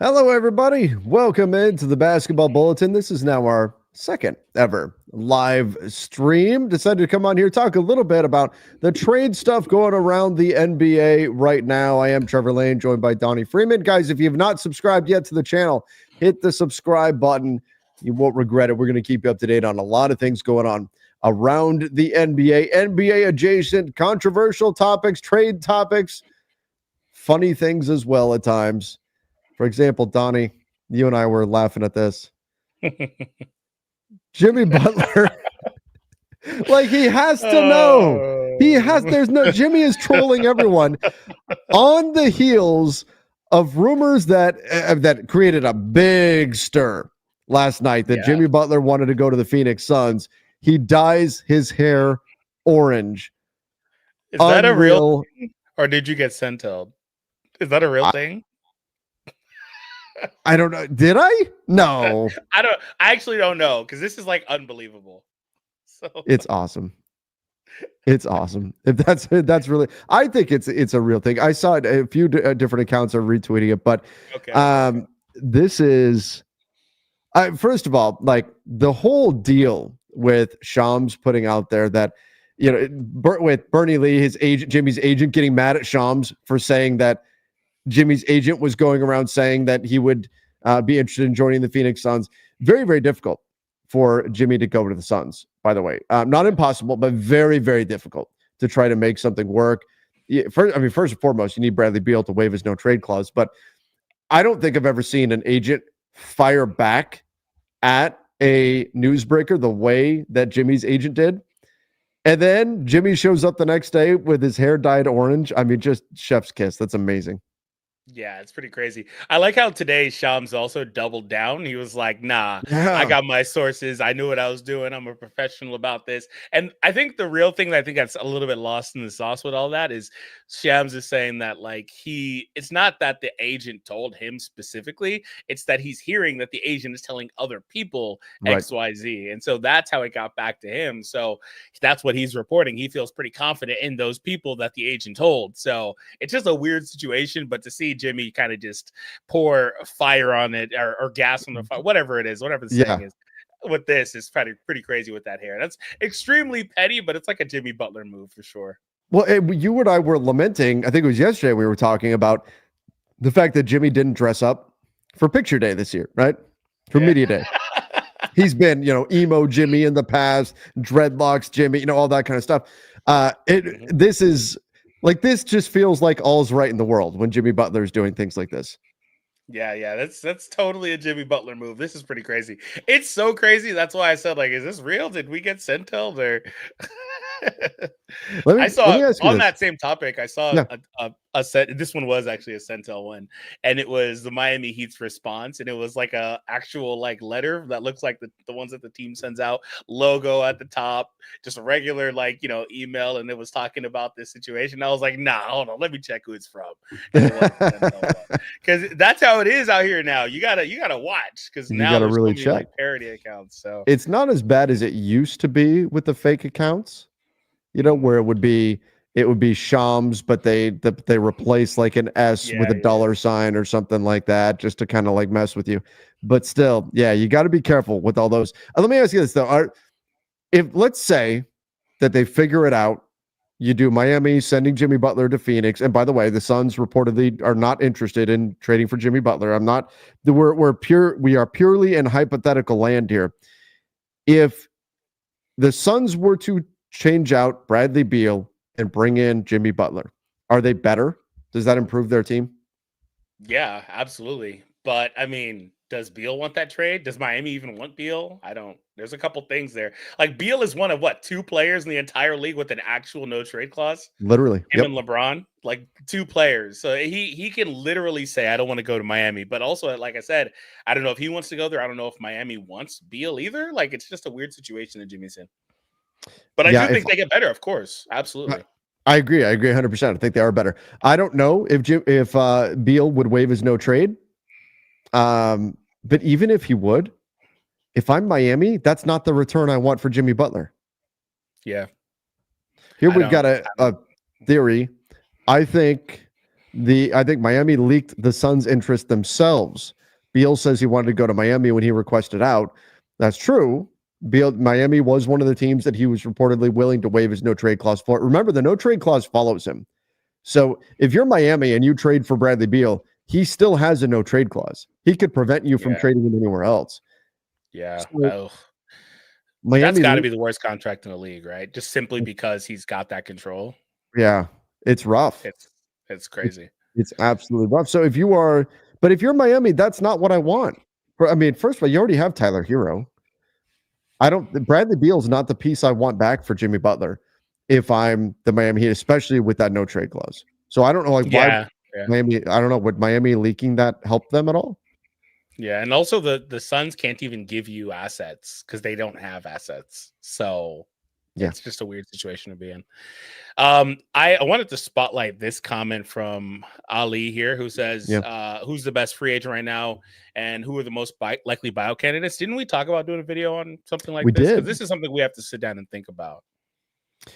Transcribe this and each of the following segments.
Hello, everybody. Welcome into the Basketball Bulletin. This is now our second ever live stream. Decided to come on here, talk a little bit about the trade stuff going around the NBA right now. I am Trevor Lane, joined by Donnie Freeman. Guys, if you have not subscribed yet to the channel, hit the subscribe button. You won't regret it. We're going to keep you up to date on a lot of things going on around the NBA, NBA adjacent, controversial topics, trade topics, funny things as well at times. For example, Donnie, you and I were laughing at this. Jimmy Butler, like he has to know. Jimmy is trolling everyone on the heels of rumors that created a big stir last night that Jimmy Butler wanted to go to the Phoenix Suns. He dyes his hair orange. Is that a real thing? Or did you get sentoed? Is that a real thing? I don't know. Did I? No. I actually don't know because this is like unbelievable. So it's awesome. It's awesome. If that's really, I think it's a real thing. I saw it. A few different accounts are retweeting it, but this is, first of all, like the whole deal with Shams putting out there that, you know, with Bernie Lee, his agent, Jimmy's agent, getting mad at Shams for saying that Jimmy's agent was going around saying that he would be interested in joining the Phoenix Suns. Very, very difficult for Jimmy to go to the Suns, by the way. Not impossible, but very, very difficult to try to make something work. First and foremost, you need Bradley Beal to waive his no-trade clause, but I don't think I've ever seen an agent fire back at a newsbreaker the way that Jimmy's agent did. And then Jimmy shows up the next day with his hair dyed orange. I mean, just chef's kiss. That's amazing. Yeah, it's pretty crazy. I like how today Shams also doubled down. He was like, nah, I got my sources. I knew what I was doing. I'm a professional about this. And I think the real thing that I think that's a little bit lost in the sauce with all that is Shams is saying that like it's not that the agent told him specifically. It's that he's hearing that the agent is telling other people XYZ. And so that's how it got back to him. So that's what he's reporting. He feels pretty confident in those people that the agent told. So it's just a weird situation, but to see Jimmy kind of just pour fire on it or gas on the fire, whatever it is, whatever the saying is with this is pretty crazy with that hair. That's extremely petty, but it's like a Jimmy Butler move for sure. Well, you and I were lamenting, I think it was yesterday, we were talking about the fact that Jimmy didn't dress up for picture day this year, right? For media day. He's been, emo Jimmy in the past, dreadlocks Jimmy, all that kind of stuff. This is like, this just feels like all's right in the world when Jimmy Butler is doing things like this. Yeah, that's totally a Jimmy Butler move. This is pretty crazy. It's so crazy. That's why I said, like, is this real? Did we get sentoed or? I saw on that same topic. I saw a set. This one was actually a Centel one, and it was the Miami Heat's response, and it was like a actual like letter that looks like the ones that the team sends out, logo at the top, just a regular like email, and it was talking about this situation. I was like, nah, hold on, let me check who it's from, because that's how it is out here now. You gotta watch because now you gotta really check like parody accounts. So it's not as bad as it used to be with the fake accounts. Where it would be Shams, but they replace like an S with a dollar sign or something like that, just to kind of like mess with you. But still, you got to be careful with all those. Let me ask you this though: if let's say that they figure it out, you do Miami sending Jimmy Butler to Phoenix, and by the way, the Suns reportedly are not interested in trading for Jimmy Butler. We are purely in hypothetical land here. If the Suns were to change out Bradley Beal and bring in Jimmy Butler, are they better? Does that improve their team? Yeah, absolutely. But I mean, does Beal want that trade? Does Miami even want Beal? I don't. There's a couple things there. Like Beal is one of two players in the entire league with an actual no trade clause. Literally, him and LeBron, like two players. So he can literally say, I don't want to go to Miami. But also, like I said, I don't know if he wants to go there. I don't know if Miami wants Beal either. Like it's just a weird situation that Jimmy's in. But I do think they get better, of course. Absolutely. I agree 100%. I think they are better. I don't know if Beal would waive his no trade. But even if he would, if I'm Miami, that's not the return I want for Jimmy Butler. Yeah. Here we've got a theory. I think I think Miami leaked the Suns' interest themselves. Beal says he wanted to go to Miami when he requested out. That's true. Miami was one of the teams that he was reportedly willing to waive his no trade clause for. Remember, the no trade clause follows him. So if you're Miami and you trade for Bradley Beal, he still has a no trade clause. He could prevent you from trading him anywhere else. Yeah. So, Miami, that's got to be the worst contract in the league, right? Just simply because he's got that control. Yeah, it's rough. It's crazy. It's absolutely rough. So if you're Miami, that's not what I want. I mean, first of all, you already have Tyler Hero. Bradley Beal's not the piece I want back for Jimmy Butler if I'm the Miami Heat, especially with that no trade clause. So I don't know, why Miami, I don't know, would Miami leaking that help them at all? Yeah, and also the Suns can't even give you assets because they don't have assets. So it's just a weird situation to be in. I wanted to spotlight this comment from Ali here, who says, who's the best free agent right now and who are the most likely buyout candidates? Didn't we talk about doing a video on something like this? Because this is something we have to sit down and think about.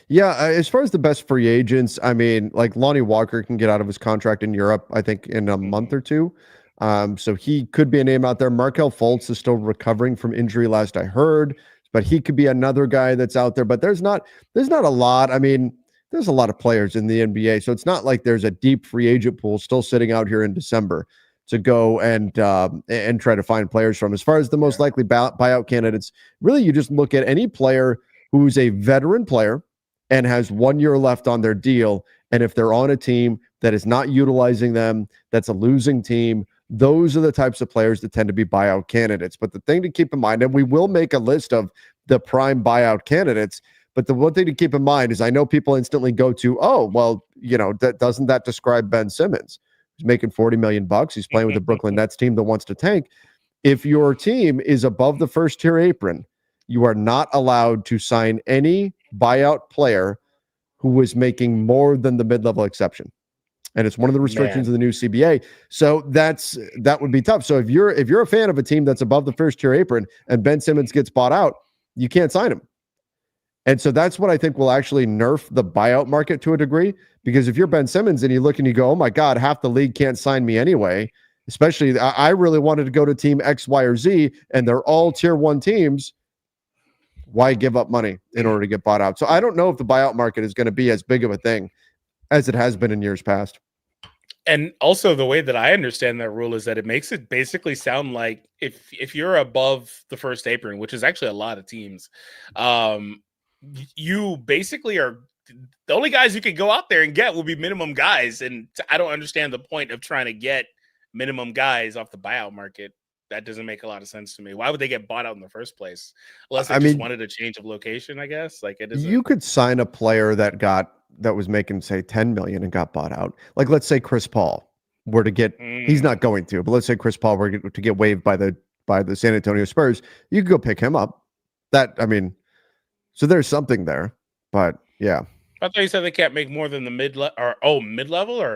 Yeah, as far as the best free agents, I mean, like Lonnie Walker can get out of his contract in Europe, I think, in a month or two. So he could be a name out there. Markelle Fultz is still recovering from injury, last I heard, but he could be another guy that's out there. But there's not a lot. I mean, there's a lot of players in the NBA, so it's not like there's a deep free agent pool still sitting out here in December to go and try to find players from. As far as the most likely buyout candidates, really, you just look at any player who's a veteran player and has 1 year left on their deal. And if they're on a team that is not utilizing them, that's a losing team, those are the types of players that tend to be buyout candidates. But the thing to keep in mind, and we will make a list of the prime buyout candidates, but the one thing to keep in mind is I know people instantly go to, oh, well, doesn't that describe Ben Simmons? He's making $40 million. He's playing with the Brooklyn Nets team that wants to tank. If your team is above the first tier apron, you are not allowed to sign any buyout player who is making more than the mid-level exception. And it's one of the restrictions of the new CBA. So that would be tough. So if you're a fan of a team that's above the first tier apron and Ben Simmons gets bought out, you can't sign him. And so that's what I think will actually nerf the buyout market to a degree, because if you're Ben Simmons and you look and you go, oh my God, half the league can't sign me anyway, especially I really wanted to go to team X, Y, or Z, and they're all tier one teams. Why give up money in order to get bought out? So I don't know if the buyout market is going to be as big of a thing as it has been in years past. And also the way that I understand that rule is that it makes it basically sound like if you're above the first apron, which is actually a lot of teams, you basically are the only guys you can go out there and get will be minimum guys. And I don't understand the point of trying to get minimum guys off the buyout market. That doesn't make a lot of sense to me. Why would they get bought out in the first place? Unless they just wanted a change of location, I guess. Like it is. You could sign a player that was making, say, 10 million and got bought out. Like, let's say Chris Paul were to get, he's not going to, but let's say Chris Paul were to get waived by the San Antonio Spurs. You could go pick him up. So there's something there, but yeah. I thought you said they can't make more than the mid-level or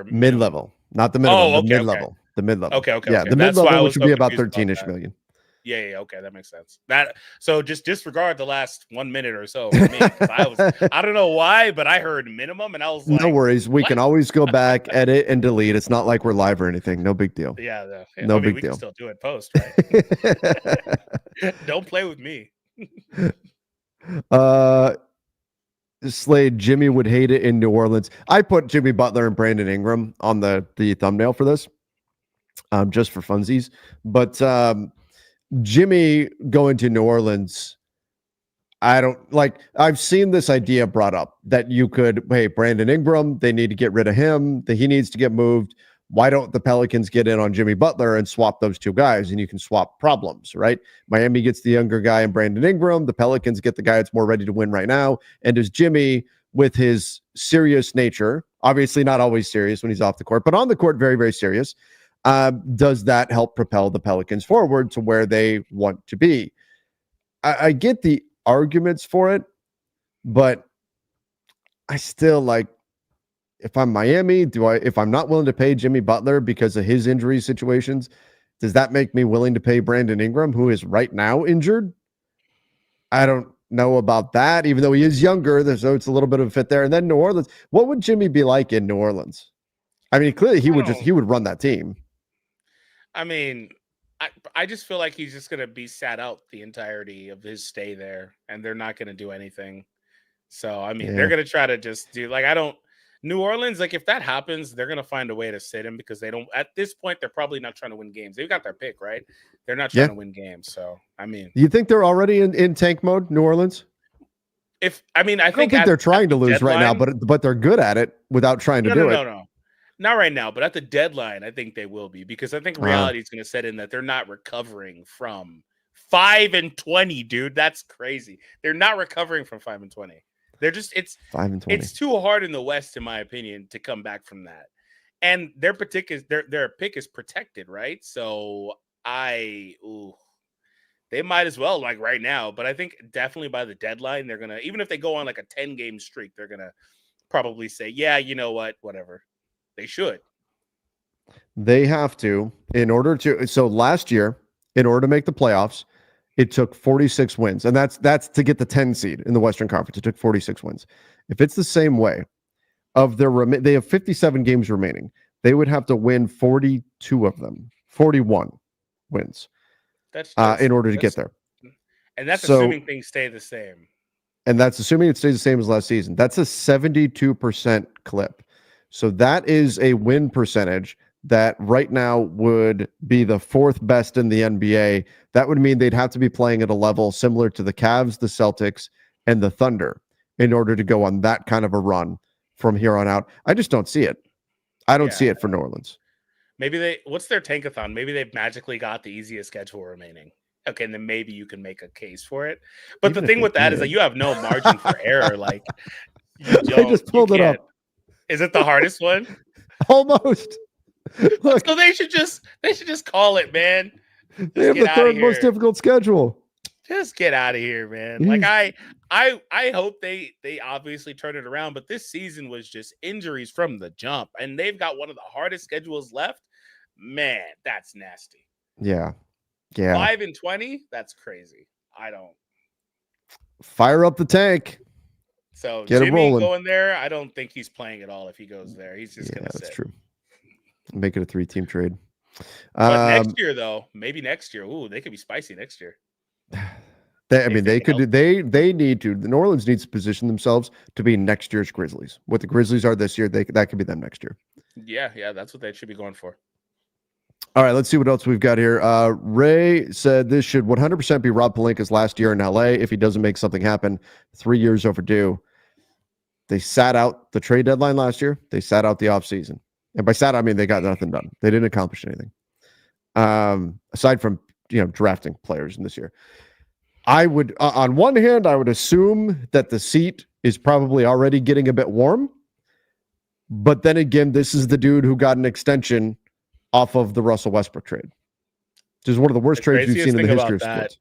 mid-level, not the minimum, the mid-level. Okay. The mid-level. Okay. Yeah, the mid-level, which would be about 13-ish million. Yeah, okay, that makes sense. So just disregard the last 1 minute or so for me. I don't know why, but I heard minimum and I was like, no worries. We can always go back, edit, and delete. It's not like we're live or anything. No big deal. Yeah. No big we deal. Can still do it post, right? Don't play with me. Slade, Jimmy would hate it in New Orleans. I put Jimmy Butler and Brandon Ingram on the thumbnail for this, just for funsies. But Jimmy going to New Orleans, I've seen this idea brought up that you could, hey, Brandon Ingram, they need to get rid of him, that he needs to get moved. Why don't the Pelicans get in on Jimmy Butler and swap those two guys, and you can swap problems, right? Miami gets the younger guy in Brandon Ingram. The Pelicans get the guy that's more ready to win right now. And does Jimmy, with his serious nature, obviously not always serious when he's off the court, but on the court, very, very serious, does that help propel the Pelicans forward to where they want to be? I get the arguments for it, but I still if I'm Miami, if I'm not willing to pay Jimmy Butler because of his injury situations, does that make me willing to pay Brandon Ingram, who is right now injured? I don't know about that, even though he is younger, so it's a little bit of a fit there. And then New Orleans, what would Jimmy be like in New Orleans? I mean, clearly he would run that team. I mean, I just feel like he's just gonna be sat out the entirety of his stay there, and they're not gonna do anything. So I mean, they're gonna try to just do like I don't. New Orleans, like if that happens, they're gonna find a way to sit him because they don't. At this point, they're probably not trying to win games. They've got their pick, right? They're not trying to win games. So I mean, you think they're already in tank mode, New Orleans? I don't think they're trying to lose right now, but they're good at it without trying to do it. No. Not right now, but at the deadline, I think they will be because I think reality is going to set in that they're not recovering from 5-20, dude. That's crazy. They're not recovering from 5-20. They're just it's 5-20. It's too hard in the West, in my opinion, to come back from that. And their pick is protected, right? So they might as well like right now, but I think definitely by the deadline they're gonna even if they go on like a 10-game streak, they're gonna probably say, yeah, you know what, whatever. They should. They have to in order to. So last year, in order to make the playoffs, it took 46 wins, and that's to get the 10 seed in the Western Conference. It took 46 wins. If it's the same way, they have 57 games remaining. They would have to win 42 of them, 41 wins, in order to get there. And that's assuming things stay the same. And that's assuming it stays the same as last season. That's a 72% clip. So that is a win percentage that right now would be the fourth best in the NBA. That would mean they'd have to be playing at a level similar to the Cavs, the Celtics, and the Thunder in order to go on that kind of a run from here on out. I just don't see it. I don't see it for New Orleans. Maybe what's their tankathon? Maybe they've magically got the easiest schedule remaining. Okay, and then maybe you can make a case for it. But the thing with that is that you have no margin for error. Like, I just pulled it up. Is it the hardest one? Almost. Look, so they should just call it, man. They have the third most difficult schedule. Just get out of here, man. Like I hope they obviously turn it around, but this season was just injuries from the jump, and they've got one of the hardest schedules left. Man, that's nasty. Yeah. 5-20, that's crazy. I don't fire up the tank. So get Jimmy going there, I don't think he's playing at all if he goes there. He's just gonna sit. That's true. Make it a 3-team trade. But next year, though, maybe next year. Ooh, they could be spicy next year. They need to. The New Orleans needs to position themselves to be next year's Grizzlies. What the Grizzlies are this year, that could be them next year. Yeah, that's what they should be going for. All right, let's see what else we've got here. Ray said this should 100% be Rob Pelinka's last year in LA if he doesn't make something happen. 3 years overdue. They sat out the trade deadline last year. They sat out the offseason. And by sat, I mean they got nothing done. They didn't accomplish anything. Aside from drafting players in this year. I would, on one hand, I would assume that the seat is probably already getting a bit warm. But then again, this is the dude who got an extension off of the Russell Westbrook trade. This is one of the worst trades we've seen in the history of sports.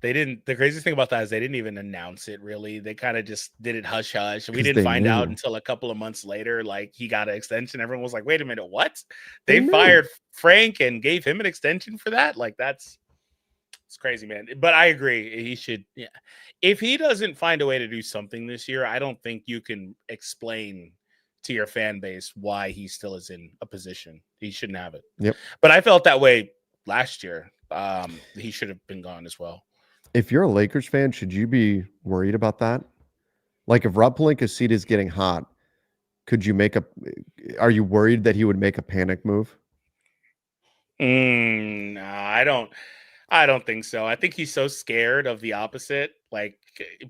The craziest thing about that is they didn't even announce it, really. They kind of just did it hush hush. We didn't find out until a couple of months later, like he got an extension. Everyone was like, wait a minute, what? They fired Frank and gave him an extension for that? Like, it's crazy, man. But I agree. He should, if he doesn't find a way to do something this year, I don't think you can explain to your fan base why he still is in a position. He shouldn't have it. Yep. But I felt that way last year. He should have been gone as well. If you're a Lakers fan, should you be worried about that? Like if Rob Pelinka's seat is getting hot, are you worried that he would make a panic move? No, I don't think so. I think he's so scared of the opposite. Like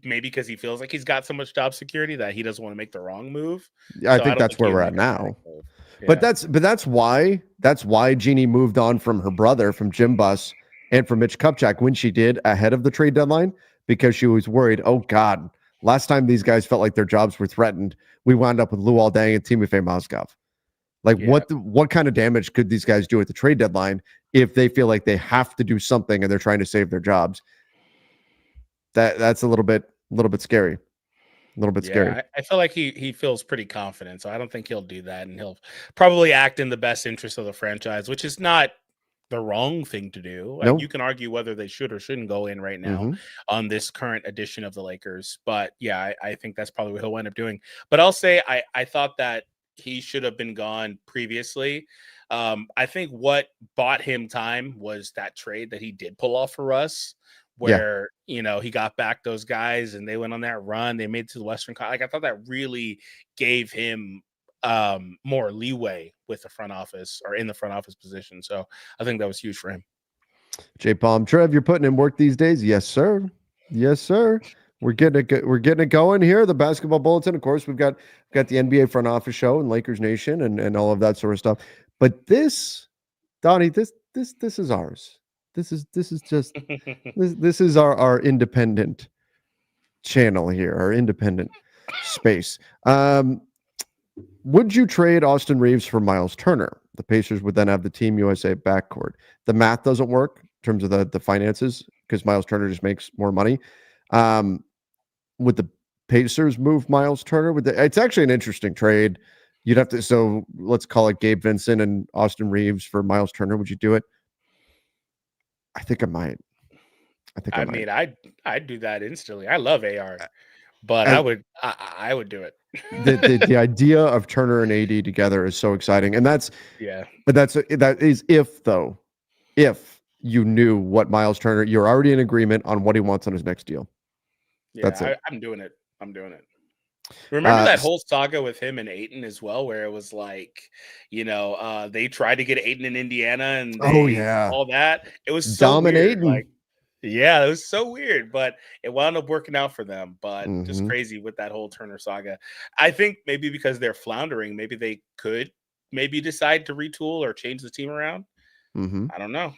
maybe because he feels like he's got so much job security that he doesn't want to make the wrong move. I think that's where we're at now. Yeah. But that's why Jeannie moved on from her brother, from Jim Buss, and from Mitch Kupchak when she did ahead of the trade deadline, because she was worried, oh God, last time these guys felt like their jobs were threatened, we wound up with Luol Deng and Timofey Mozgov. Like what kind of damage could these guys do at the trade deadline if they feel like they have to do something and they're trying to save their jobs? That's a little bit scary. A little bit scary. I feel like he feels pretty confident, so I don't think he'll do that, and he'll probably act in the best interest of the franchise, which is not the wrong thing to do. Nope. You can argue whether they should or shouldn't go in right now on this current edition of the Lakers, but I think that's probably what he'll end up doing. But I'll say I thought that he should have been gone previously. I think what bought him time was that trade that he did pull off for us, where he got back those guys and they went on that run. They made it to the Western Conference. Like, I thought that really gave him more leeway with the front office or in the front office position. So I think that was huge for him. J Palm, Trev, you're putting in work these days? Yes, sir. Yes, sir. We're getting it going here. The basketball bulletin, of course, we've got the NBA front office show and Lakers Nation and all of that sort of stuff. But this, Donnie, this is ours. This is just this is our independent channel here, our independent space. Would you trade Austin Reaves for Miles Turner? The Pacers would then have the Team USA backcourt. The math doesn't work in terms of the finances because Miles Turner just makes more money. Would the Pacers move Miles Turner? It's actually an interesting trade. You'd have to, so let's call it Gabe Vincent and Austin Reaves for Miles Turner. Would you do it? I think I might. I mean, I'd do that instantly. I love AR, but I would do it. the idea of Turner and AD together is so exciting, and that is if you knew what Miles Turner, you're already in agreement on what he wants on his next deal. Yeah, that's it. I'm doing it. Remember that whole saga with him and Ayton as well, where it was like, they tried to get Ayton in Indiana and all that. It was so dominating. Like, yeah, it was so weird, but it wound up working out for them. But just crazy with that whole Turner saga. I think maybe because they're floundering, maybe they could decide to retool or change the team around. I don't know.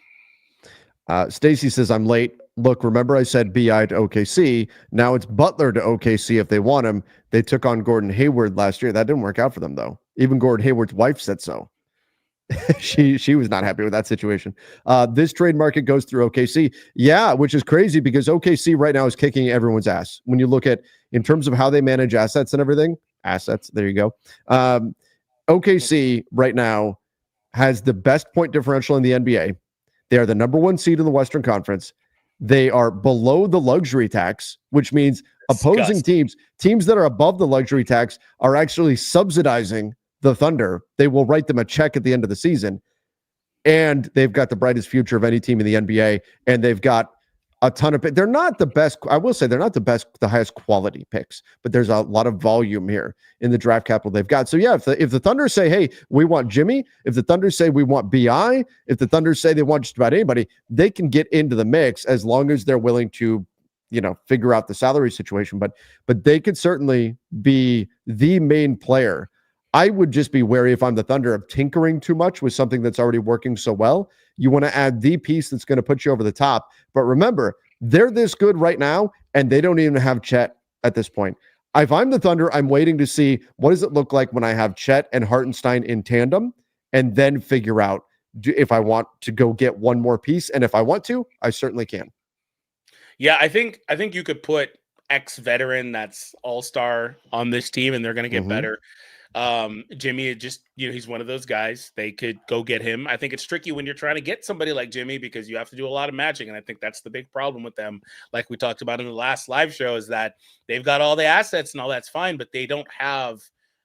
Stacy says, I'm late. Look, remember I said BI to OKC. Now it's Butler to OKC if they want him. They took on Gordon Hayward last year. That didn't work out for them, though. Even Gordon Hayward's wife said so. she was not happy with that situation. This trade market goes through OKC. Yeah, which is crazy because OKC right now is kicking everyone's ass. When you look at in terms of how they manage assets and everything, there you go. OKC right now has the best point differential in the NBA. They are the number one seed in the Western Conference. They are below the luxury tax, which means opposing teams that are above the luxury tax are actually subsidizing the Thunder. They will write them a check at the end of the season. And they've got the brightest future of any team in the NBA. And they've got a ton of they're not the best. I will say they're not the highest quality picks, but there's a lot of volume here in the draft capital they've got. So yeah, if the Thunder say, hey, we want Jimmy, if the Thunder say we want BI, if the Thunder say they want just about anybody, they can get into the mix as long as they're willing to, figure out the salary situation. But they could certainly be the main player. I would just be wary if I'm the Thunder of tinkering too much with something that's already working so well. You want to add the piece that's going to put you over the top. But remember, they're this good right now, and they don't even have Chet at this point. If I'm the Thunder, I'm waiting to see what does it look like when I have Chet and Hartenstein in tandem, and then figure out if I want to go get one more piece. And if I want to, I certainly can. Yeah, I think you could put ex-veteran that's all-star on this team, and they're going to get better. Jimmy, just he's one of those guys. They could go get him. I think it's tricky when you're trying to get somebody like Jimmy because you have to do a lot of matching, and I think that's the big problem with them. Like we talked about in the last live show, is that they've got all the assets and all that's fine, but they don't have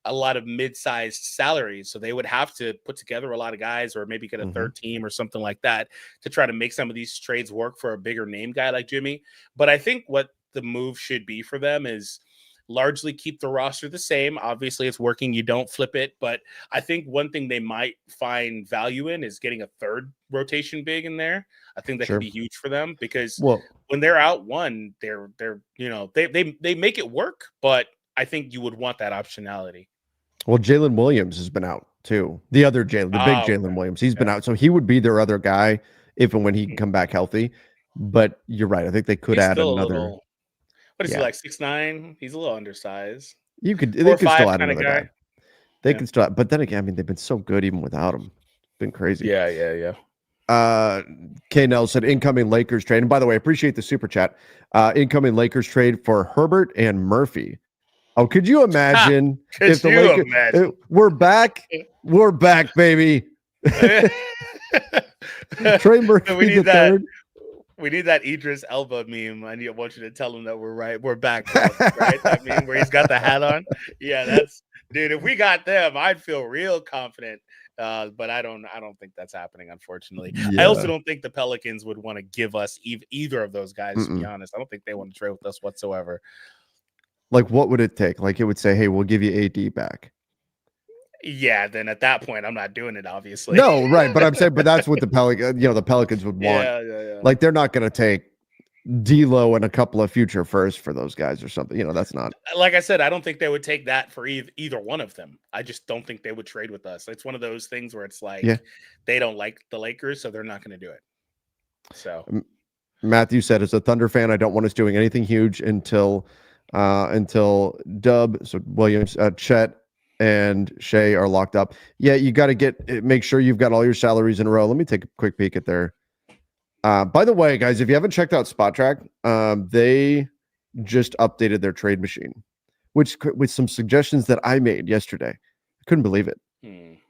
a lot of mid-sized salaries, so they would have to put together a lot of guys, or maybe get a third team or something like that to try to make some of these trades work for a bigger name guy like Jimmy. But I think what the move should be for them is largely keep the roster the same. Obviously, it's working. You don't flip it. But I think one thing they might find value in is getting a third rotation big in there. I think that could be huge for them because when they're out one, they're they make it work. But I think you would want that optionality. Well, Jalen Williams has been out too. The other Jalen, the big Jalen Williams, he's been out. So he would be their other guy if and when he can come back healthy. But you're right. I think they could add another. What is he, like 6'9"? He's a little undersized. They could still add another guy. They can still, but then again, I mean, they've been so good even without him. It's been crazy. Yeah. K Nell said incoming Lakers trade. And by the way, I appreciate the super chat. Incoming Lakers trade for Herbert and Murphy. Oh, could you imagine if the Lakers we're back? We're back, baby. Trey Murphy the third. We need that Idris Elba meme. I want you to tell him that we're right. We're back, right? That meme where he's got the hat on. Yeah, Dude, if we got them, I'd feel real confident. But I don't think that's happening, unfortunately. Yeah. I also don't think the Pelicans would want to give us either of those guys, to be honest. I don't think they want to trade with us whatsoever. Like, what would it take? Like, it would say, hey, we'll give you AD back. Yeah, then at that point, I'm not doing it, obviously. No, right. But I'm saying, but that's what the Pelicans would want. Yeah. Like, they're not going to take D'Lo and a couple of future firsts for those guys or something. That's not. Like I said, I don't think they would take that for either one of them. I just don't think they would trade with us. It's one of those things where it's like they don't like the Lakers, so they're not going to do it. So Matthew said, as a Thunder fan, I don't want us doing anything huge until Dub, so Williams, Chet, and Shea are locked up. Yeah, you got to make sure you've got all your salaries in a row. Let me take a quick peek at their. By the way, guys, if you haven't checked out Spot Track, they just updated their trade machine, with some suggestions that I made yesterday. I couldn't believe it.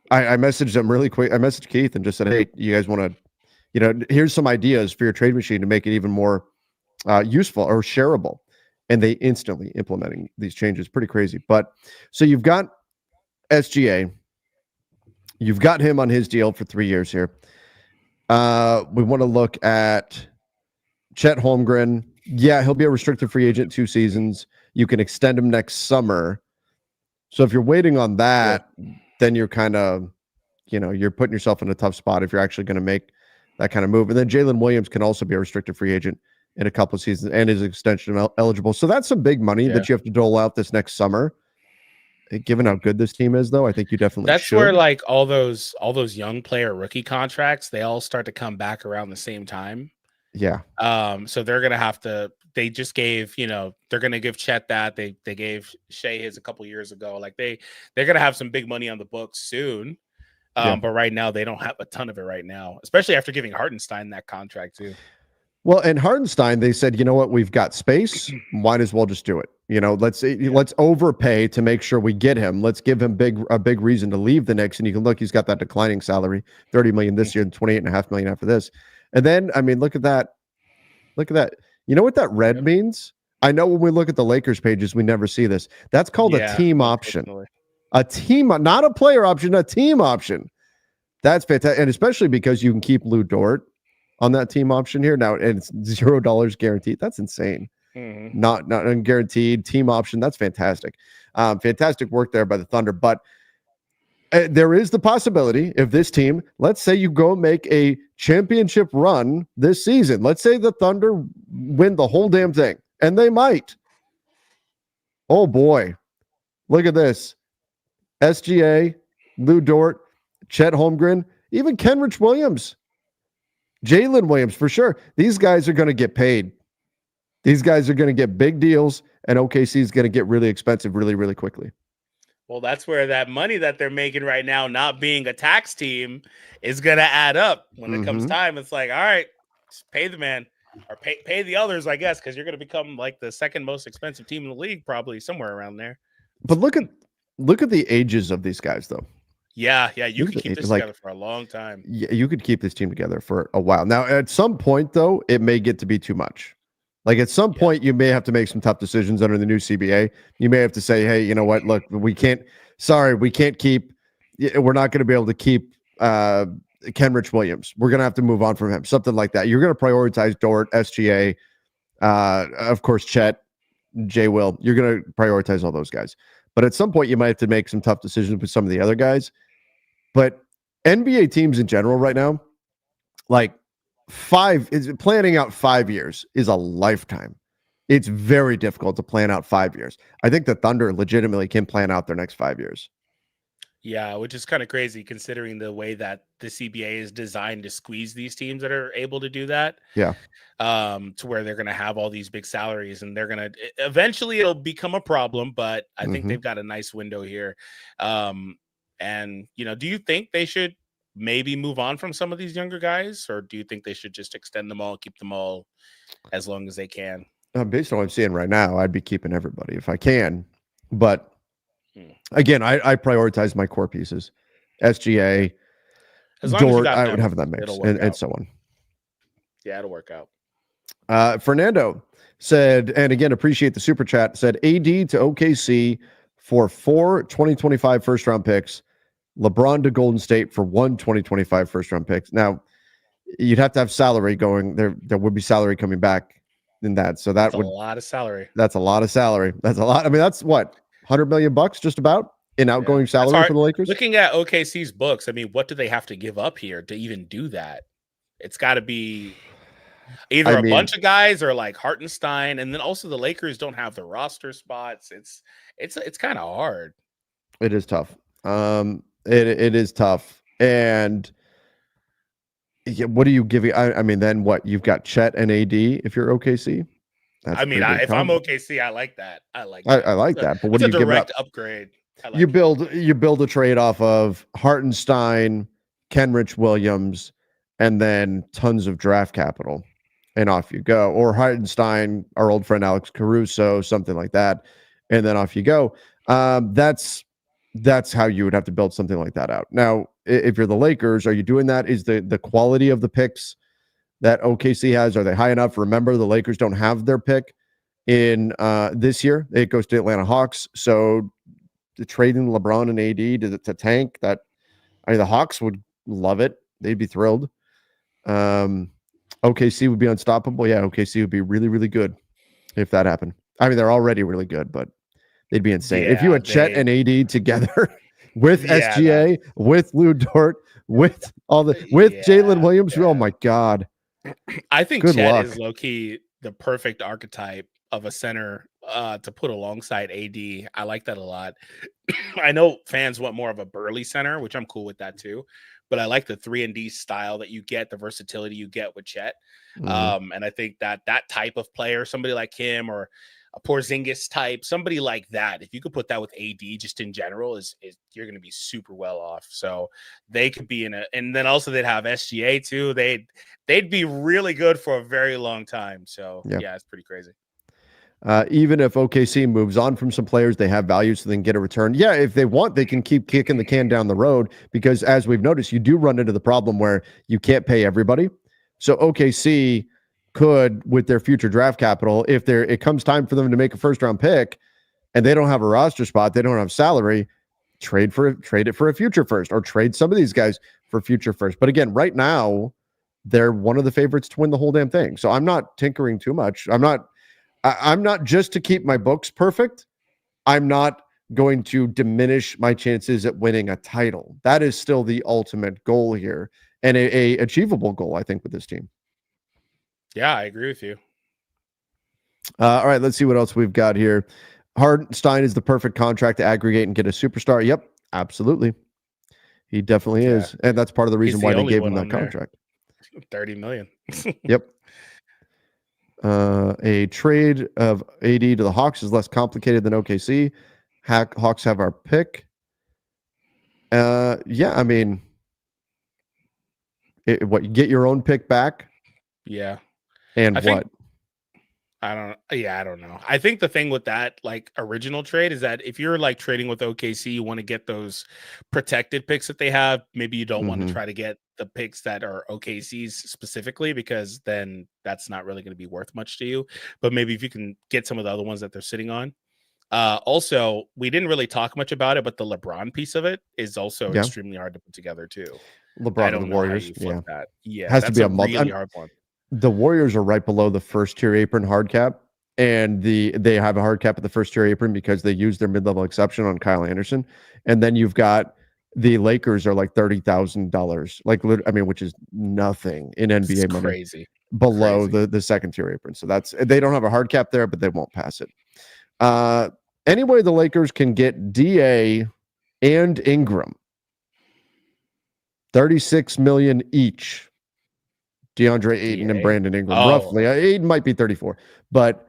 I messaged them really quick. I messaged Keith and just said, hey, you guys want to, here's some ideas for your trade machine to make it even more useful or shareable. And they instantly implementing these changes. Pretty crazy. But so you've got SGA. You've got him on his deal for 3 years here. We want to look at Chet Holmgren. Yeah, he'll be a restricted free agent 2 seasons. You can extend him next summer. So if you're waiting on that, then you're kind of, you're putting yourself in a tough spot if you're actually going to make that kind of move. And then Jalen Williams can also be a restricted free agent in a couple of seasons and is extension eligible. So that's some big money that you have to dole out this next summer. Given how good this team is, though, I think you definitely should. Where like all those young player rookie contracts, they all start to come back around the same time. Yeah. So they're gonna have to. They just gave, they're gonna give Chet that. They gave Shea his a couple years ago. Like they're gonna have some big money on the books soon. But right now they don't have a ton of it right now, especially after giving Hartenstein that contract too. Well, and Hartenstein, they said, you know what, we've got space. Might as well just do it. Let's overpay to make sure we get him. Let's give him a big reason to leave the Knicks. And you can look, he's got that declining salary, $30 million this year and $28.5 million after this. And then, I mean, look at that. Look at that. You know what that red means? I know when we look at the Lakers pages, we never see this. That's called a team option. A team, not a player option, a team option. That's fantastic. And especially because you can keep Lou Dort on that team option here now, and it's $0 guaranteed. That's insane. Not unguaranteed team option. That's fantastic. Fantastic work there by the Thunder. But there is the possibility, if this team, let's say you go make a championship run this season, let's say the Thunder win the whole damn thing, and they might. Oh boy, look at this. SGA, Lou Dort, Chet Holmgren, even Kenrich Williams, Jalen Williams, for sure. These guys are going to get paid. These guys are going to get big deals, and OKC is going to get really expensive really, really quickly. Well, that's where that money that they're making right now, not being a tax team, is going to add up. When it comes time, it's like, all right, just pay the man or pay the others, I guess, because you're going to become like the second most expensive team in the league, probably somewhere around there. But look at the ages of these guys, though. Yeah, you could keep this together for a long time. Yeah, you could keep this team together for a while. Now, at some point, though, it may get to be too much. Like at some point, you may have to make some tough decisions under the new CBA. You may have to say, hey, you know what? Look, we can't keep. We're not going to be able to keep Kenrich Williams. We're going to have to move on from him. Something like that. You're going to prioritize Dort, SGA, of course, Chet, J. Will. You're going to prioritize all those guys. But at some point, you might have to make some tough decisions with some of the other guys. But NBA teams in general right now, like planning out 5 years is a lifetime. It's very difficult to plan out 5 years. I think the Thunder legitimately can plan out their next 5 years. Yeah, which is kind of crazy considering the way that the CBA is designed to squeeze these teams that are able to do that. Yeah. To where they're going to have all these big salaries and they're going to eventually it'll become a problem, but I think they've got a nice window here. And do you think they should maybe move on from some of these younger guys, or do you think they should just extend them all, keep them all as long as they can? Based on what I'm seeing right now, I'd be keeping everybody if I can. But again, I prioritize my core pieces. SGA, Dort, I would have that mix, and so on. Yeah, it'll work out. Fernando said, and again, appreciate the super chat, said AD to OKC for 4 2025 first round picks, LeBron to Golden State for 1 2025 first round picks. Now, you'd have to have salary going there. There would be salary coming back in that. So that's a lot of salary. That's a lot of salary. That's a lot. I mean, that's what, $100 million just about in outgoing salary for the Lakers. Looking at OKC's books, I mean, what do they have to give up here to even do that? It's got to be either a bunch of guys or like Hartenstein, and then also the Lakers don't have the roster spots. It's kind of hard. It is tough. It is tough. And what are you giving? I mean, then what? You've got Chet and AD if you're OKC. That's if I'm OKC, I like that. I like that. But what do you give up? Upgrade. You build a trade off of Hartenstein, Kenrich Williams, and then tons of draft capital, and off you go. Or Hartenstein, our old friend Alex Caruso, something like that, and then off you go. That's how you would have to build something like that out. Now, if you're the Lakers, are you doing that? Is the quality of the picks that OKC has, are they high enough? Remember, the Lakers don't have their pick in this year. It goes to Atlanta Hawks. So the trading LeBron and AD to tank that, I mean, the Hawks would love it. They'd be thrilled. OKC would be unstoppable. Yeah, OKC would be really, really good if that happened. I mean, they're already really good, but they'd be insane. If you had Chet and AD together with SGA, with Lou Dort, with Jalen Williams, oh my God. I think Chet is low-key the perfect archetype of a center to put alongside AD. I like that a lot. I know fans want more of a burly center, which I'm cool with that too. But I like the 3-and-D style that you get, the versatility you get with Chet. And I think that type of player, somebody like him or a Porzingis type, somebody like that, if you could put that with AD just in general, is you're going to be super well off. So they could be and then also they'd have SGA too. They'd be really good for a very long time. So yeah, it's pretty crazy. Even if OKC moves on from some players, they have value, so they can get a return. Yeah, if they want, they can keep kicking the can down the road, because as we've noticed, you do run into the problem where you can't pay everybody. So OKC could, with their future draft capital, if it comes time for them to make a first round pick and they don't have a roster spot, they don't have salary, trade it for a future first, or trade some of these guys for future first. But again, right now, they're one of the favorites to win the whole damn thing. So I'm not tinkering too much. I'm not just to keep my books perfect. I'm not going to diminish my chances at winning a title. That is still the ultimate goal here, and a achievable goal, I think, with this team. Yeah, I agree with you. All right, let's see what else we've got here. Hartenstein is the perfect contract to aggregate and get a superstar. Yep, absolutely. He definitely is. And that's part of the reason why they gave him that contract. $30 million. Yep. A trade of AD to the Hawks is less complicated than OKC. Hawks have our pick. Yeah, I mean, you get your own pick back? Yeah. And I don't know. I think the thing with that, like, original trade is that if you're like trading with OKC, you want to get those protected picks that they have. Maybe you don't want to try to get the picks that are OKC's specifically, because then that's not really going to be worth much to you. But maybe if you can get some of the other ones that they're sitting on. Also, we didn't really talk much about it, but the LeBron piece of it is also extremely hard to put together too. LeBron and the Warriors. Yeah, has to be a really hard one. The Warriors are right below the first tier apron hard cap, and they have a hard cap at the first tier apron because they use their mid-level exception on Kyle Anderson. And then you've got the Lakers are like $30,000, which is nothing in NBA money. Crazy. Below the second tier apron. So they don't have a hard cap there, but they won't pass it. Anyway, the Lakers can get DA and Ingram, $36 million each. DeAndre Ayton and Brandon Ingram, roughly. Ayton might be 34, but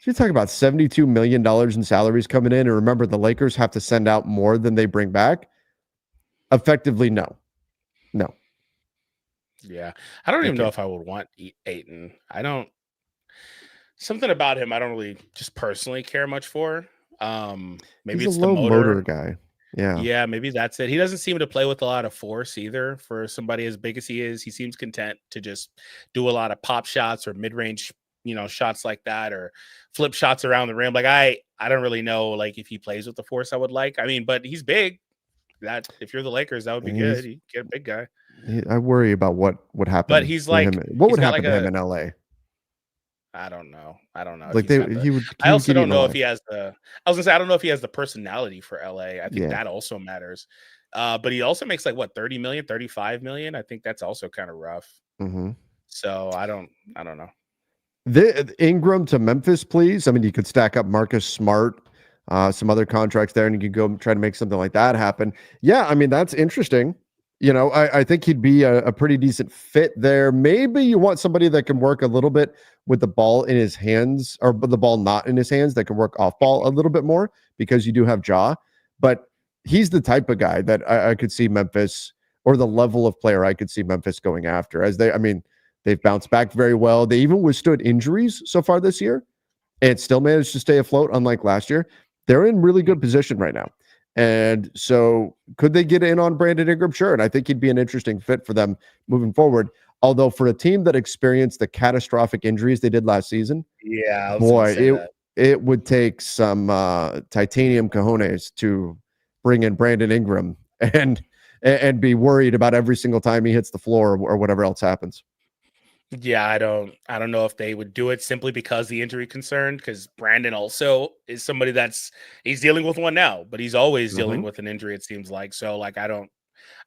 you're talking about $72 million in salaries coming in. And remember, the Lakers have to send out more than they bring back. Effectively, no. Yeah, I don't even know if I would want Ayton. Something about him I don't really just personally care much for. Maybe he's it's a low the motor guy. Yeah, maybe that's it. He doesn't seem to play with a lot of force either. For somebody as big as he is, he seems content to just do a lot of pop shots or mid-range shots like that or flip shots around the rim. Like I don't really know like if he plays with the force I would like. I mean, but he's big. That if you're the Lakers, that would be good. You get a big guy. I worry about what would happen. But he's like, him. What would got happen like to him in LA? I don't know. I don't know. Like he would. I also get don't eaten know alive. if he has the. I was gonna say I don't know if he has the personality for LA. I think Yeah. that also matters. But he also makes like what 30 million, 35 million. I think that's also kind of rough. Mm-hmm. So I don't know. The Ingram to Memphis, please. I mean, you could stack up Marcus Smart, some other contracts there, and you could go try to make something like that happen. Yeah, I mean, that's interesting. I think he'd be a pretty decent fit there. Maybe you want somebody that can work a little bit with the ball in his hands, or the ball not in his hands, that can work off ball a little bit more because you do have Ja. But he's the type of guy that I could see Memphis, or the level of player I could see Memphis going after. They've bounced back very well. They even withstood injuries so far this year and still managed to stay afloat, unlike last year. They're in really good position right now. And so could they get in on Brandon Ingram? Sure. And I think he'd be an interesting fit for them moving forward. Although for a team that experienced the catastrophic injuries they did last season, it would take some titanium cojones to bring in Brandon Ingram and be worried about every single time he hits the floor or whatever else happens. Yeah, I don't know if they would do it simply because the injury concern, because Brandon also is somebody he's dealing with one now, but he's always dealing with an injury, it seems like. So like I don't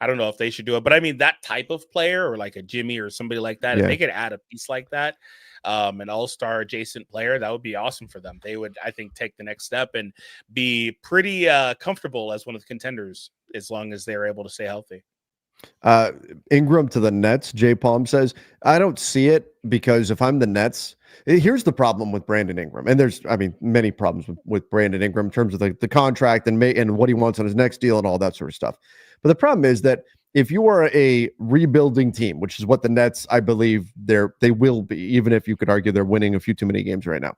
know if they should do it. But I mean, that type of player, or like a Jimmy or somebody like that, if they could add a piece like that, an all-star adjacent player, that would be awesome for them. They would, I think, take the next step and be pretty comfortable as one of the contenders as long as they're able to stay healthy. Ingram to the Nets, Jay Palm says, I don't see it, because if I'm the Nets, here's the problem with Brandon Ingram. And there's, many problems with Brandon Ingram in terms of the contract and what he wants on his next deal and all that sort of stuff. But the problem is that if you are a rebuilding team, which is what the Nets, I believe they will be, even if you could argue they're winning a few too many games right now,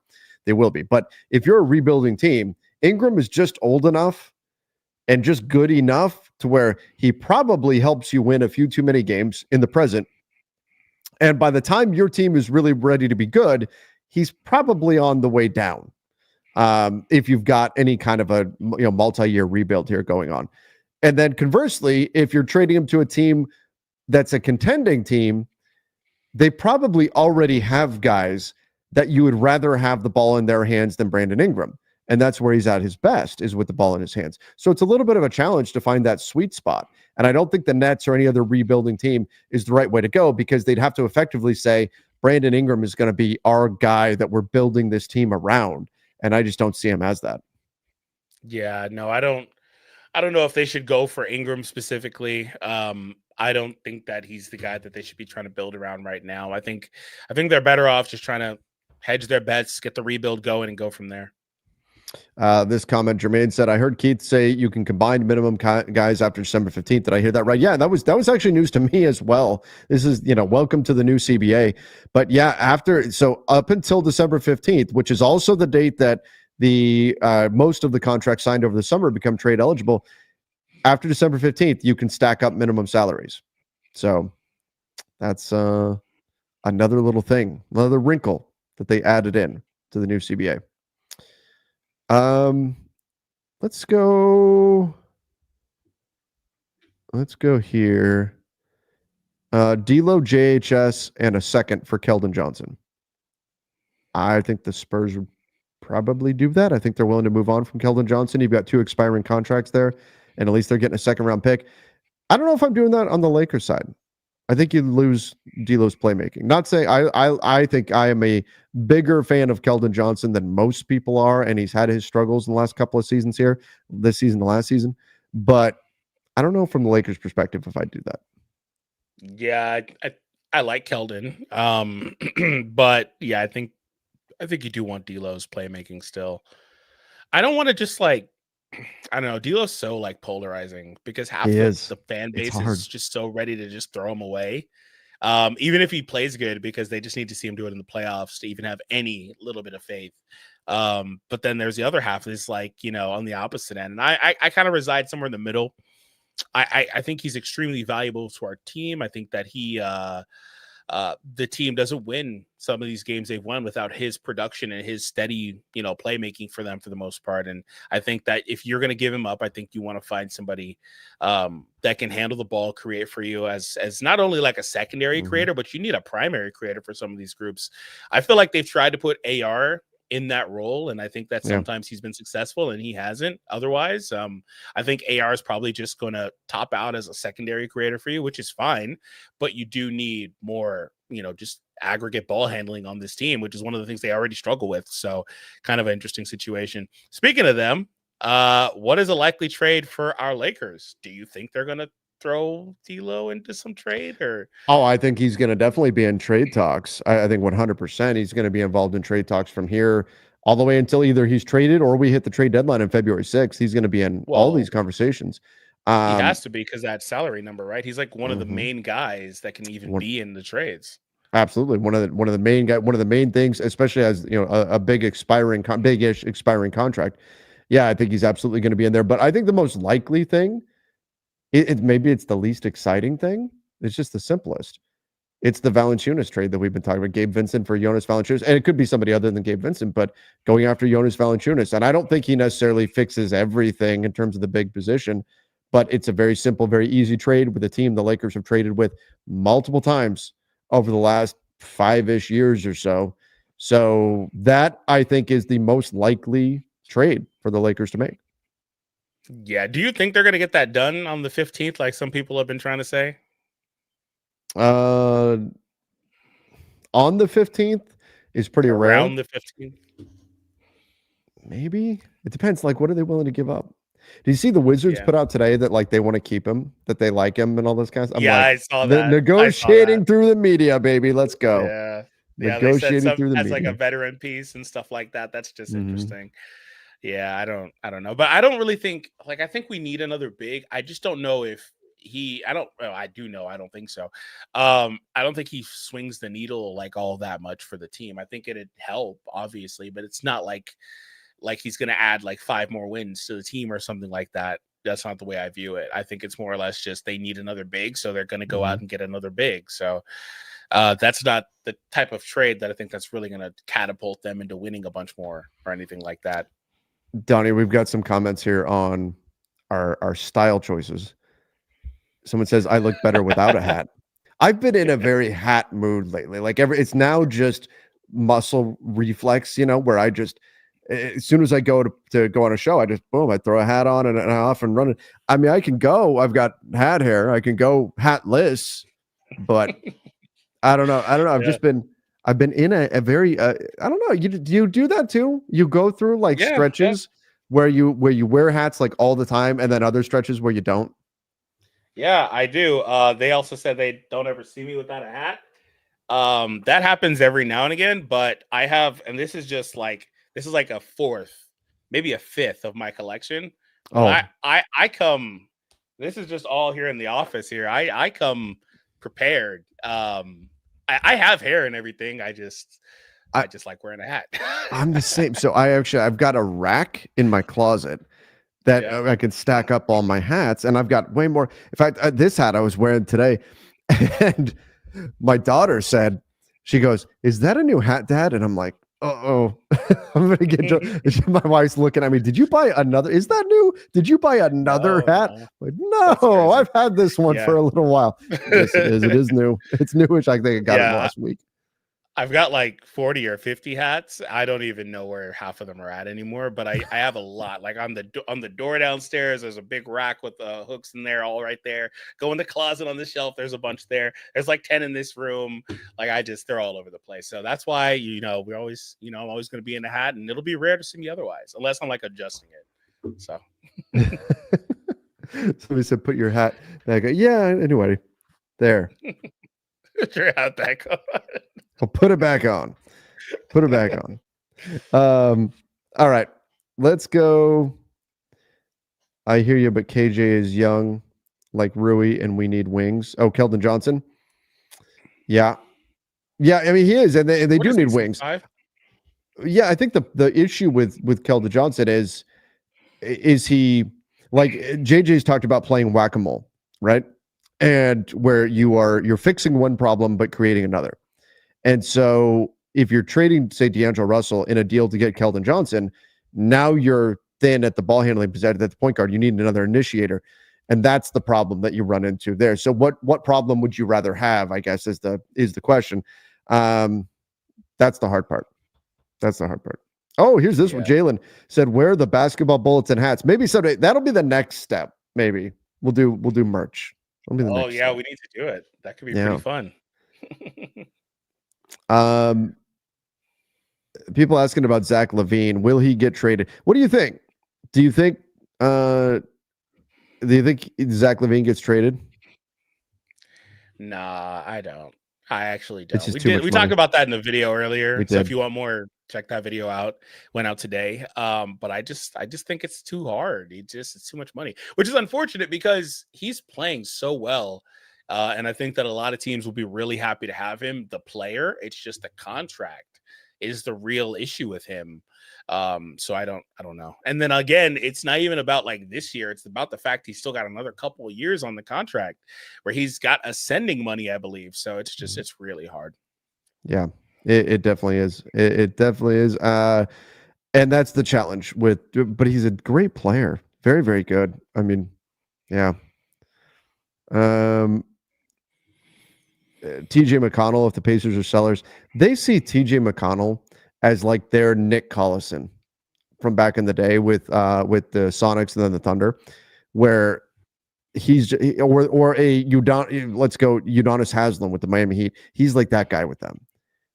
they will be. But if you're a rebuilding team, Ingram is just old enough and just good enough to where he probably helps you win a few too many games in the present. And by the time your team is really ready to be good, he's probably on the way down. If you've got any kind of a multi-year rebuild here going on. And then conversely, if you're trading him to a team that's a contending team, they probably already have guys that you would rather have the ball in their hands than Brandon Ingram. And that's where he's at his best, is with the ball in his hands. So it's a little bit of a challenge to find that sweet spot. And I don't think the Nets or any other rebuilding team is the right way to go, because they'd have to effectively say, Brandon Ingram is going to be our guy that we're building this team around. And I just don't see him as that. Yeah, no, I don't know if they should go for Ingram specifically. I don't think that he's the guy that they should be trying to build around right now. I think they're better off just trying to hedge their bets, get the rebuild going, and go from there. This comment, Jermaine said, I heard Keith say you can combine minimum guys after December 15th. Did I hear that right? Yeah, that was actually news to me as well. This is, welcome to the new CBA. But yeah, so up until December 15th, which is also the date that the most of the contracts signed over the summer become trade eligible. After December 15th, you can stack up minimum salaries. So that's another little thing, another wrinkle that they added in to the new CBA. Let's go here. D'Lo, JHS, and a second for Keldon Johnson. I think the Spurs would probably do that. I think they're willing to move on from Keldon Johnson. You've got 2 expiring contracts there, and at least they're getting a second round pick. I don't know if I'm doing that on the Lakers side. I think you lose D'Lo's playmaking. Not saying I think I am a bigger fan of Keldon Johnson than most people are, and he's had his struggles in the last couple of seasons here, this season, the last season. But I don't know from the Lakers' perspective if I do that. Yeah, I like Keldon, but yeah, I think you do want D'Lo's playmaking still. I don't want to just I don't know. D'Lo's so polarizing, because half the fan base is just so ready to just throw him away. Even if he plays good, because they just need to see him do it in the playoffs to even have any little bit of faith. But then there's the other half is on the opposite end. And I kind of reside somewhere in the middle. I think he's extremely valuable to our team. I think that he the team doesn't win some of these games they've won without his production and his steady, playmaking for them for the most part. And I think that if you're going to give him up, I think you want to find somebody that can handle the ball, create for you as not only like a secondary creator, but you need a primary creator for some of these groups. I feel like they've tried to put AR in that role, and I think that sometimes he's been successful and he hasn't otherwise. I think AR is probably just going to top out as a secondary creator for you, which is fine, but you do need more, just aggregate ball handling on this team, which is one of the things they already struggle with. So kind of an interesting situation. Speaking of them, what is a likely trade for our Lakers? Do you think they're going to throw D'Lo into some trade? Or I think he's going to definitely be in trade talks. I think 100% he's going to be involved in trade talks from here all the way until either he's traded or we hit the trade deadline on February 6th. He's going to be in all these conversations. He has to be, because that salary number, right? He's like one of the main guys that can even be in the trades. Absolutely, one of the main things, especially as a big big-ish expiring contract. Yeah, I think he's absolutely going to be in there. But I think the most likely thing, maybe it's the least exciting thing. It's just the simplest. It's the Valanciunas trade that we've been talking about. Gabe Vincent for Jonas Valanciunas. And it could be somebody other than Gabe Vincent, but going after Jonas Valanciunas. And I don't think he necessarily fixes everything in terms of the big position, but it's a very simple, very easy trade with a team the Lakers have traded with multiple times over the last 5-ish years or so. So that, I think, is the most likely trade for the Lakers to make. Yeah. Do you think they're going to get that done on the 15th, like some people have been trying to say? On the 15th is pretty rare. Around the 15th? Maybe. It depends. Like, what are they willing to give up? Did you see the Wizards put out today that like they want to keep him, that they like him and all this kind of stuff? I saw that. Negotiating through the media, baby. Let's go. Yeah. Negotiating through the as media. Like a veteran piece and stuff like that. That's just interesting. Yeah, I don't know. But I don't really think, I think we need another big. I just don't know if I do know. I don't think so. I don't think he swings the needle like all that much for the team. I think it'd help, obviously, but it's not like he's going to add like 5 more wins to the team or something like that. That's not the way I view it. I think it's more or less just they need another big, so they're going to go out and get another big. So that's not the type of trade that I think that's really going to catapult them into winning a bunch more or anything like that. Donnie, we've got some comments here on our style choices. Someone says, I look better without a hat. I've been in a very hat mood lately. It's now just muscle reflex, where I just, as soon as I go to go on a show, I just, boom, I throw a hat on and I off and run it. I mean, I can go, I've got hat hair. I can go hatless, but I don't know. I've been in a very, I don't know. Do you do that too? You go through stretches where you wear hats like all the time and then other stretches where you don't? Yeah, I do. They also said they don't ever see me without a hat. That happens every now and again, but I have, and this is like a fourth, maybe a fifth of my collection. I come, this is just all here in the office here. I come prepared. I have hair and everything. I just like wearing a hat. I'm the same. So I've got a rack in my closet that I can stack up all my hats, and I've got way more. In fact, this hat I was wearing today, and my daughter said, she goes, "Is that a new hat, Dad?" And I'm like, "Uh-oh." I'm gonna get my wife's looking at me. Did you buy another? Is that new? Did you buy another hat? Like, no, I've had this one for a little while. Yes, it is. It is new. It's newish. I think I got it last week. I've got like 40 or 50 hats. I don't even know where half of them are at anymore, but I have a lot. Like on the door downstairs, there's a big rack with hooks in there, all right there. Go in the closet on the shelf. There's a bunch there. There's like 10 in this room. They're all over the place. So that's why, we always, I'm always going to be in a hat, and it'll be rare to see me otherwise, unless I'm like adjusting it. So somebody said, put your hat back. Yeah. Anyway, there. Put your hat back on. I'll put it back on. Put it back on. All right. Let's go. I hear you, but KJ is young, like Rui, and we need wings. Oh, Keldon Johnson. Yeah. Yeah, I mean, he is, and they do need wings. 5? Yeah, I think the issue with Keldon Johnson is he, like JJ's talked about playing whack-a-mole, right? and where you're fixing one problem but creating another. And so if you're trading, say, D'Angelo Russell in a deal to get Keldon Johnson, now you're thin at the ball handling position at the point guard. You need another initiator. And that's the problem that you run into there. So what problem would you rather have, I guess, is the question. That's the hard part. That's the hard part. Oh, here's this one. Jalen said, wear the basketball bullets and hats. Maybe someday that'll be the next step. Maybe we'll do merch. Oh yeah, step. We need to do it. That could be pretty fun. People asking about Zach LaVine. Will he get traded? What do you think? Do you think Zach LaVine gets traded? Nah, I don't. I actually don't. We talked about that in the video earlier. So if you want more, check that video out. Went out today. But I just think it's too hard. It's too much money, which is unfortunate because he's playing so well. And I think that a lot of teams will be really happy to have him. The player, it's just the contract is the real issue with him. So I don't know. And then again, it's not even about like this year. It's about the fact he's still got another couple of years on the contract where he's got ascending money, I believe. So it's just, it's really hard. Yeah, it definitely is. It definitely is. And that's the challenge but he's a great player. Very, very good. I mean, yeah. TJ McConnell, if the Pacers are sellers, they see TJ McConnell as like their Nick Collison from back in the day with the Sonics and then the Thunder, where he's or a Udonis Haslem with the Miami Heat. He's like that guy with them.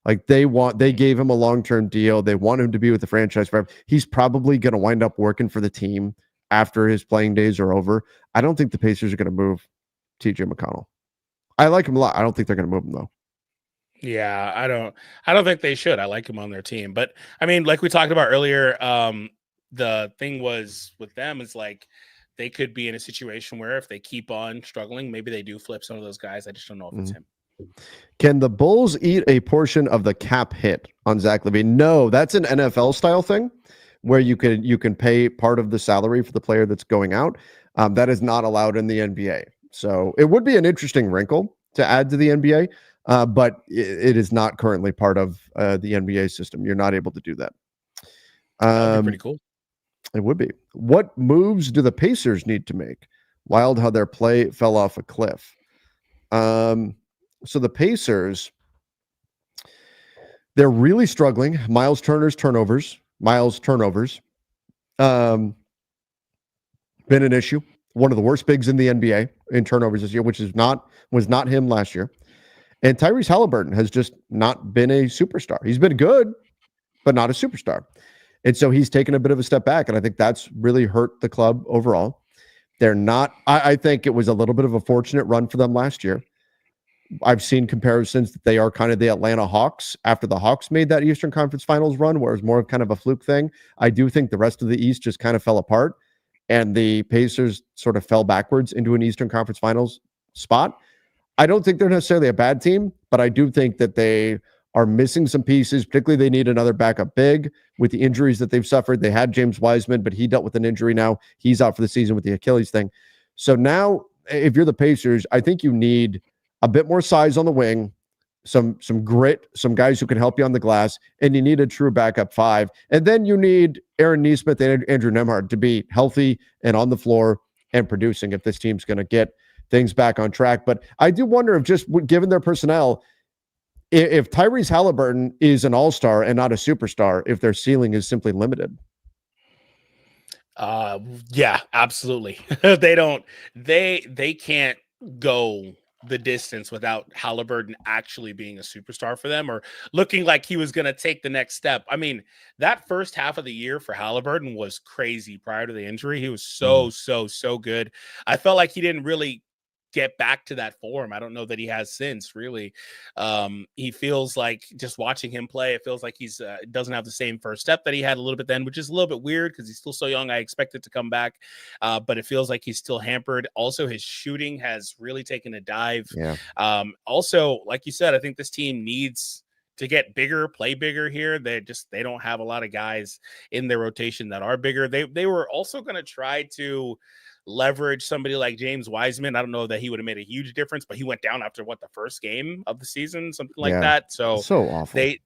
Like they gave him a long-term deal. They want him to be with the franchise forever. He's probably going to wind up working for the team after his playing days are over. I don't think the Pacers are going to move TJ McConnell. I like him a lot. I don't think they're going to move him though. Yeah, I don't think they should. I like him on their team. But I mean, like we talked about earlier, the thing was with them is like they could be in a situation where if they keep on struggling, maybe they do flip some of those guys. I just don't know if it's him. Can the Bulls eat a portion of the cap hit on Zach LaVine? No, that's an NFL style thing where you can pay part of the salary for the player that's going out. That is not allowed in the NBA. So it would be an interesting wrinkle to add to the NBA, but it is not currently part of the NBA system. You're not able to do that. That would be pretty cool. It would be. What moves do the Pacers need to make? Wild how their play fell off a cliff. So the Pacers, they're really struggling. Miles Turner's turnovers. Been an issue. One of the worst bigs in the NBA in turnovers this year, which was not him last year. And Tyrese Halliburton has just not been a superstar. He's been good, but not a superstar. And so he's taken a bit of a step back, and I think that's really hurt the club overall. They're not, I think it was a little bit of a fortunate run for them last year. I've seen comparisons that they are kind of the Atlanta Hawks after the Hawks made that Eastern Conference Finals run, where it was more of kind of a fluke thing. I do think the rest of the East just kind of fell apart, and the Pacers sort of fell backwards into an Eastern Conference Finals spot. I don't think they're necessarily a bad team, but I do think that they are missing some pieces. Particularly, they need another backup big with the injuries that they've suffered. They had James Wiseman, but he dealt with an injury now. He's out for the season with the Achilles thing. So now, if you're the Pacers, I think you need a bit more size on the wing, some grit, some guys who can help you on the glass, and you need a true backup five. And then you need Aaron Nesmith and Andrew Nembhard to be healthy and on the floor and producing if this team's going to get things back on track. But I do wonder if, just given their personnel, if Tyrese Halliburton is an all-star and not a superstar, if their ceiling is simply limited. Yeah, absolutely. They can't go the distance without Halliburton actually being a superstar for them or looking like he was going to take the next step. I mean, that first half of the year for Halliburton was crazy prior to the injury. He was so good. I felt like he didn't really get back to that form. I don't know that he has since, really. He feels like, just watching him play, it feels like he's doesn't have the same first step that he had a little bit then, which is a little bit weird because he's still so young. I expect it to come back, but it feels like he's still hampered. Also, his shooting has really taken a dive. Yeah. Also, like you said, I think this team needs to get bigger, play bigger here. They don't have a lot of guys in their rotation that are bigger. They were also going to try to leverage somebody like James Wiseman. I don't know that he would have made a huge difference, but he went down after the first game of the season, something like that. So awful. they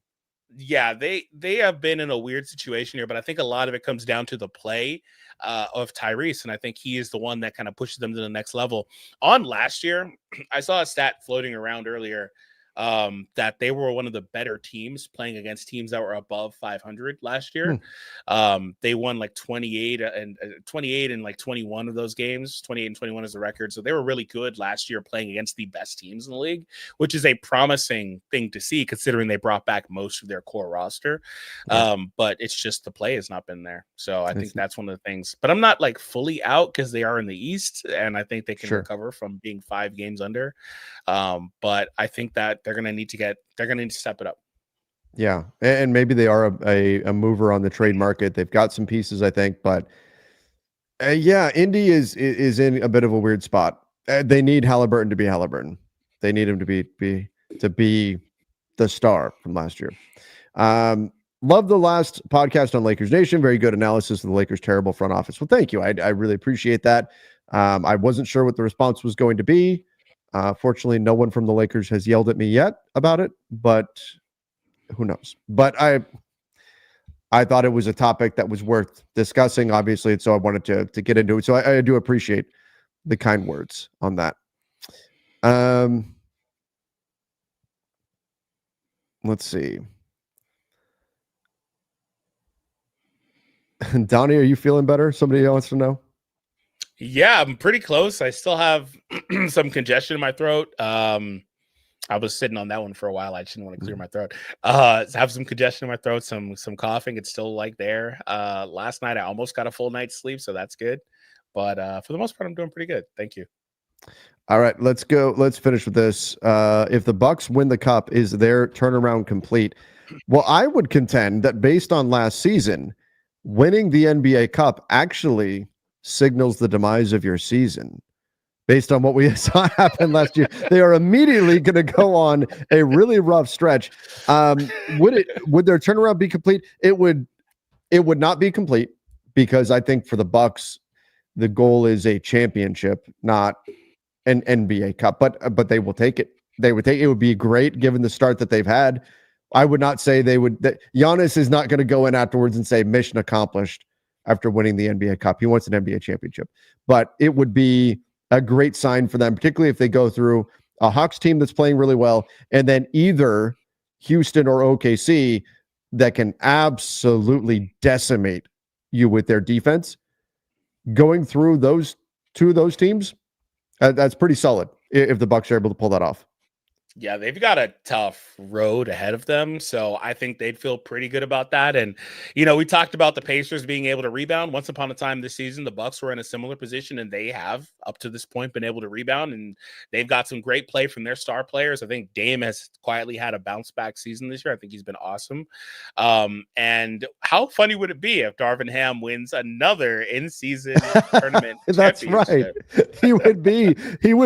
have been in a weird situation here, but I think a lot of it comes down to the play of Tyrese, and I think he is the one that kind of pushes them to the next level. On last year, I saw a stat floating around earlier that they were one of the better teams playing against teams that were above 500 last year. They won like 28 and like 21 of those games. 28 and 21 is the record. So they were really good last year playing against the best teams in the league, which is a promising thing to see considering they brought back most of their core roster. But it's just the play has not been there. So I think that's one of the things. But I'm not like fully out because they are in the East, and I think they can recover from being 5 games under. But I think that they're going to need to step it up. Yeah. And maybe they are a mover on the trade market. They've got some pieces, I think, but Indy is in a bit of a weird spot. They need Halliburton to be Halliburton. They need him to be the star from last year. Love the last podcast on Lakers Nation. Very good analysis of the Lakers' terrible front office. Well, thank you. I really appreciate that. I wasn't sure what the response was going to be. Fortunately, no one from the Lakers has yelled at me yet about it, but who knows? But I thought it was a topic that was worth discussing, obviously, and so I wanted to get into it. So I do appreciate the kind words on that. Let's see. Donnie, are you feeling better? Somebody wants to know. Yeah, I'm pretty close. I still have some congestion in my throat. I was sitting on that one for a while. I just didn't want to clear my throat. Have some congestion in my throat, some coughing. It's still like there. Last night I almost got a full night's sleep, so that's good. But for the most part, I'm doing pretty good. Thank you. All right, let's go. Let's finish with this. If the Bucks win the cup, is their turnaround complete? Well, I would contend that based on last season, winning the NBA Cup actually signals the demise of your season. Based on what we saw happen last year, they are immediately going to go on a really rough stretch. Would their turnaround be complete? It would not be complete because I think for the Bucks, the goal is a championship, not an NBA Cup. But they will take it. They would take it. It would be great given the start that they've had. I would not say they would. Giannis is not going to go in afterwards and say mission accomplished after winning the NBA Cup. He wants an NBA championship, but it would be a great sign for them, particularly if they go through a Hawks team that's playing really well, and then either Houston or OKC that can absolutely decimate you with their defense. Going through those teams, that's pretty solid if the Bucks are able to pull that off. Yeah, they've got a tough road ahead of them, so I think they'd feel pretty good about that. And, we talked about the Pacers being able to rebound. Once upon a time this season, the Bucks were in a similar position, and they have, up to this point, been able to rebound, and they've got some great play from their star players. I think Dame has quietly had a bounce-back season this year. I think he's been awesome. And how funny would it be if Darvin Ham wins another in-season tournament That's right. He would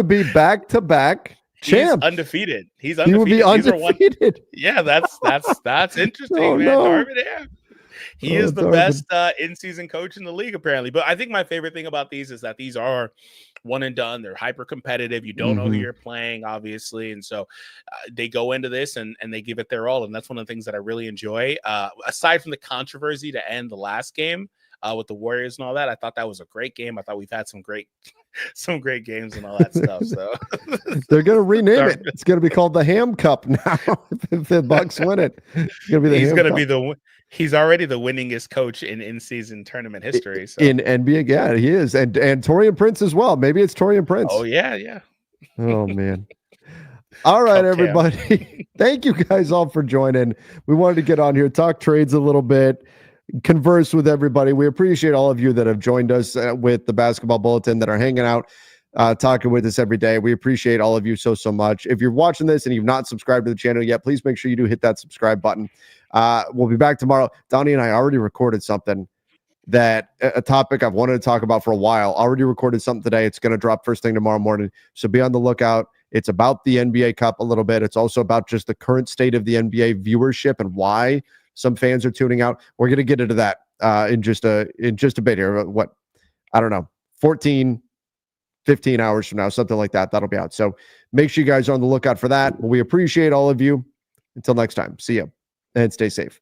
be back-to-back champ. He's undefeated. He's undefeated. He would be undefeated. Yeah, that's interesting, man. No. Darvin Ham. He is the best in-season coach in the league, apparently. But I think my favorite thing about these is that these are one and done. They're hyper competitive. You don't know who you're playing, obviously. And so they go into this and they give it their all. And that's one of the things that I really enjoy. Aside from the controversy to end the last game with the Warriors and all that, I thought that was a great game. I thought we've had some great games and all that stuff. So they're going to rename it. It's going to be called the Ham Cup now. If the Bucks win it, it's going to be he's already the winningest coach in season tournament history. So. In NBA, yeah, he is, and Torian Prince as well. Maybe it's Torian Prince. Oh yeah. Oh man. All right, everybody. Thank you guys all for joining. We wanted to get on here, talk trades a little bit, converse with everybody. We appreciate all of you that have joined us with the Basketball Bulletin, that are hanging out, talking with us every day. We appreciate all of you so much. If you're watching this and you've not subscribed to the channel yet, please make sure you do hit that subscribe button. We'll be back tomorrow. Donnie and I already recorded something a topic I've wanted to talk about for a while. Already recorded something today. It's going to drop first thing tomorrow morning. So be on the lookout. It's about the NBA Cup a little bit. It's also about just the current state of the NBA viewership and why some fans are tuning out. We're going to get into that in just a bit here. What, I don't know, 14, 15 hours from now, something like that. That'll be out. So make sure you guys are on the lookout for that. We appreciate all of you. Until next time, see you and stay safe.